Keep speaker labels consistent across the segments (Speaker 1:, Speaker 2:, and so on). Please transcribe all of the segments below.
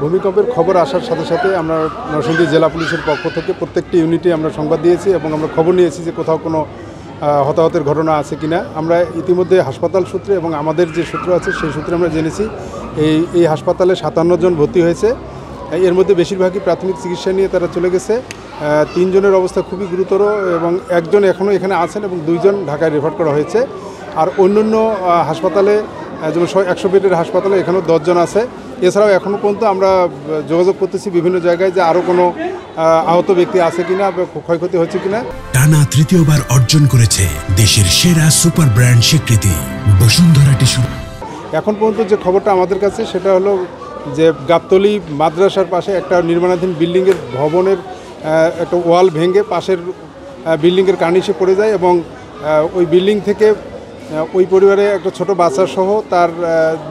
Speaker 1: ভূমিকম্পের খবর আসার সাথে সাথে আমরা নরসিংদী জেলা পুলিশের পক্ষ থেকে প্রত্যেকটি ইউনিটে আমরা সংবাদ দিয়েছি এবং আমরা খবর নিয়েছি যে কোথাও কোনো হতাহতের ঘটনা আছে কিনা। আমরা ইতিমধ্যে হাসপাতাল সূত্রে এবং আমাদের যে সূত্র আছে সেই সূত্রে আমরা জেনেছি এই হাসপাতালে 57 জন ভর্তি হয়েছে। এর মধ্যে বেশিরভাগই প্রাথমিক চিকিৎসা নিয়ে তারা চলে গেছে। 3 জনের অবস্থা খুবই গুরুতর এবং একজন এখনও এখানে আছেন এবং 2 জন ঢাকায় রেফার করা হয়েছে। আর অন্যান্য হাসপাতালে যেমন 100 বেডের হাসপাতালে এখানেও 10 জন আছে। এছাড়াও এখনও পর্যন্ত আমরা যোগাযোগ করতেছি বিভিন্ন জায়গায় যে আরও কোনো আহত ব্যক্তি আছে কিনা বা ক্ষয়ক্ষতি হচ্ছে কিনা।
Speaker 2: টানা তৃতীয়বার অর্জন করেছে দেশের সেরা সুপার ব্র্যান্ড স্বীকৃতি বসুন্ধরা টিস্যু।
Speaker 1: এখন পর্যন্ত যে খবরটা আমাদের কাছে সেটা হলো যে গাবতলী মাদ্রাসার পাশে একটা নির্মাণাধীন বিল্ডিংয়ের ভবনের একটা ওয়াল ভেঙে পাশের বিল্ডিংয়ের কার্নিশে পড়ে যায় এবং ওই বিল্ডিং থেকে ওই পরিবারে একটা ছোট বাচ্চাসহ তার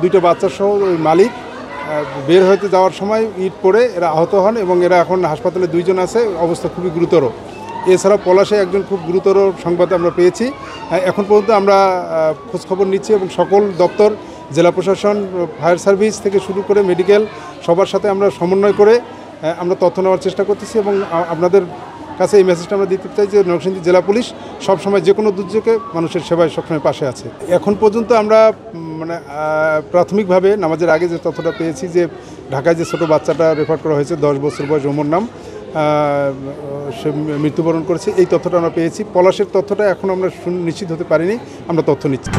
Speaker 1: 2টা বাচ্চাসহ ওই মালিক বের হতে যাওয়ার সময় ইট পড়ে এরা আহত হন এবং এরা এখন হাসপাতালে 2 জন আছে, অবস্থা খুবই গুরুতর। এছাড়াও পলাশে একজন খুব গুরুতর সংবাদ আমরা পেয়েছি। এখন পর্যন্ত আমরা খোঁজখবর নিচ্ছি এবং সকল দপ্তর, জেলা প্রশাসন, ফায়ার সার্ভিস থেকে শুরু করে মেডিকেল সবার সাথে আমরা সমন্বয় করে আমরা তথ্য নেওয়ার চেষ্টা করতেছি এবং আপনাদের কাছে এই মেসেজটা আমরা দিতে চাই যে নরসিংদী জেলা পুলিশ সবসময় যে কোনো দুর্যোগে মানুষের সেবায় সবসময় পাশে আছে। এখন পর্যন্ত আমরা প্রাথমিকভাবে নামাজের আগে যে তথ্যটা পেয়েছি যে ঢাকায় যে ছোটো বাচ্চাটা রেফার করা হয়েছে 10 বছর বয়স ওমর নাম, সে মৃত্যুবরণ করেছে, এই তথ্যটা আমরা পেয়েছি। পলাশের তথ্যটা এখন আমরা নিশ্চিত হতে পারিনি, আমরা তথ্য নিচ্ছি।